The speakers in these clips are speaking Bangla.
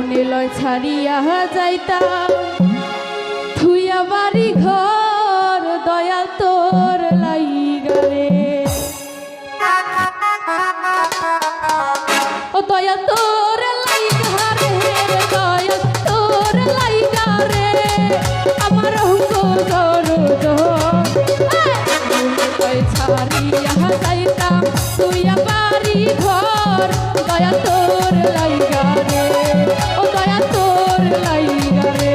মনে লয় ছাড়িয়া যাইতাম থুইয়া বাড়ি ঘর দয়া তোর লাইগারে ও দয়া তোর লাইগারে দয়া তোর লাইগারে আমার অঙ্গ দরদ ছাড়িয়া যাইতাম থুইয়া বাড়ি ঘর দয়া তোর লাইগারে ও দয়া তোর লাইগারে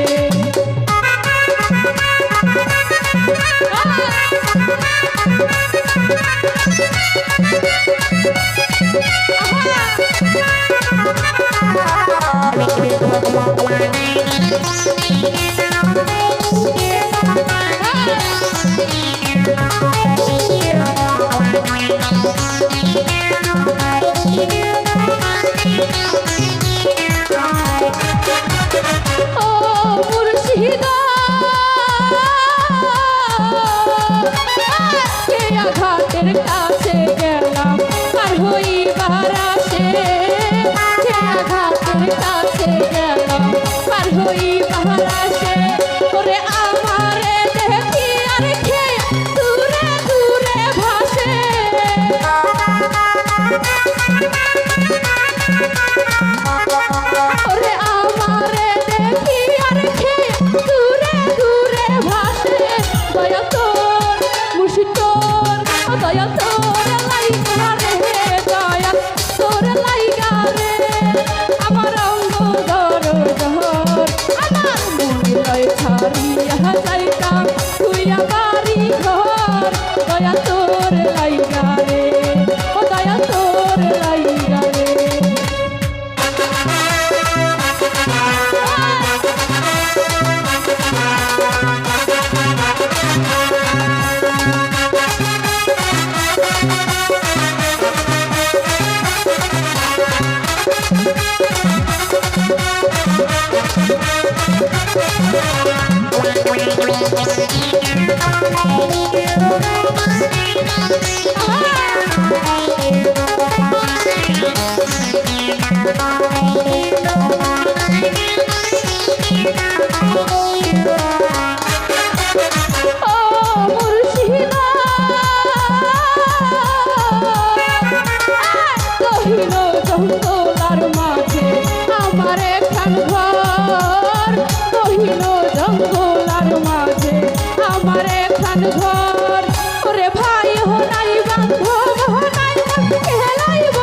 ঘাটের কাছে গেলাম আর হইবার আসে ঘাটের কাছে গেলাম আর হইবার আসে ওরে আমারে দেখি আর খেয়ে দূরে দূরে ভাসে ওরে আমারে দেখি আর খেয়ে দূরে দূরে ভাসে দয়া তোর মুর্শিদ দয়া তোর লাইগারে দয়া তোর লাইগারে আমার অঙ্গ দরদ আমার মনে লয় ছাড়িয়া যাইতাম তুইয়া বাড়ি ঘর দয়া তোর লাইগারে ও দয়া তোর লাইগারে জঙ্গলার মাঝে আমার একখান ঘর কহিল জঙ্গলার মাঝে আমার একখান ঘর ওরে ভাই হো নাই বান্ধব হো নাই খেলাইব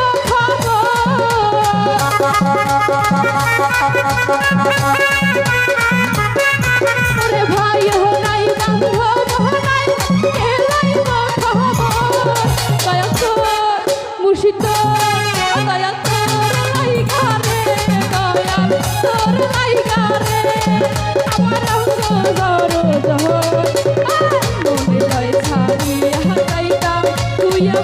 ওরে ভাই হো নাই বান্ধব হো নাই খেলাইব দয়া তোর মুর্শিদ দয়া তোর লাইগারে দয়া তোর লাইগারে আমার অঙ্গ দরদ মনে লয় ছাড়িয়া যাইতাম তুইয়া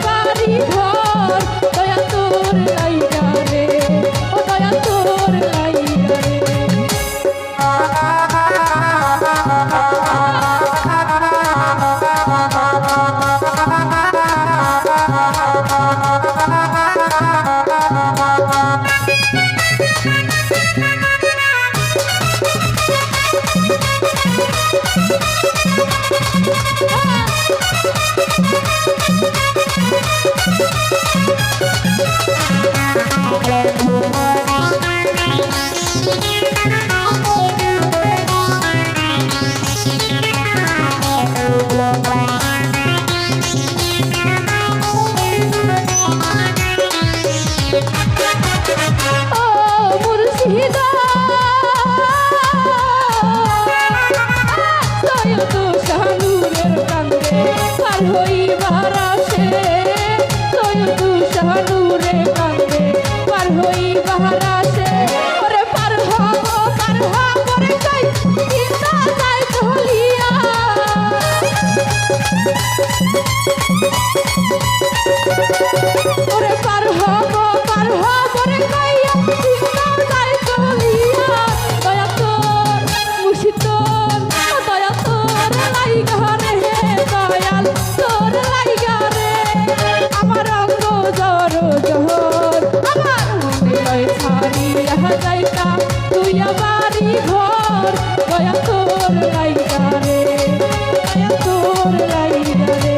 তুই আমারই ঘর দয়া তোর লাইগা রে দয়া তোর লাইগা রে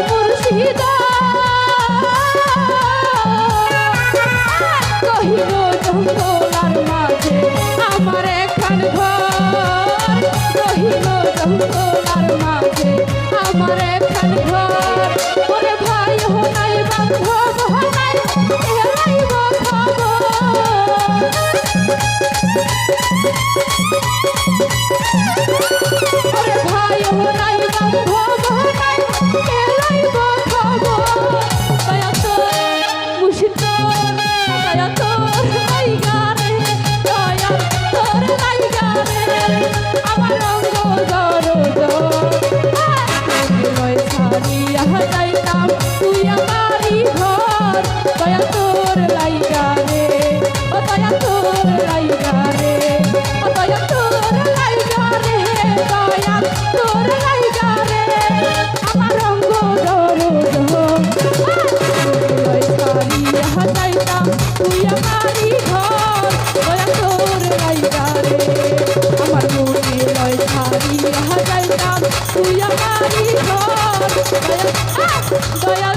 মুর্শিদা কহিল জঙ্গলার মাঝে আমার একখান ঘর কহিল জঙ্গলার মাঝে আমার একখান ঘর ওরে ভাই হনাই বান্ধব হনাই এলাইব খবর ওরে ভাই হনাই বান্ধব হনাই এলাইব খবর দয়া তোর মুর্শিদ দয়া তোর লাইগা রে দয়া তোর লাইগা রে আমার রঙ্গ দরদ লয় ছাড়িয়া যাইতাম তুই আমারই ঘর দয়া তোর লাইগা রে ও দয়া তোর লাইগা রে ও দয়া তোর লাইগা রে দয়া তোর লাইগা রে আমার রঙ্গ দরদ লয় ছাড়িয়া যাইতাম তুই আমারই ঘর দয়া তোর লাইগা রে আমার মনে লয় ছাড়িয়া যাইতাম তুই আমারই ঘর দয়া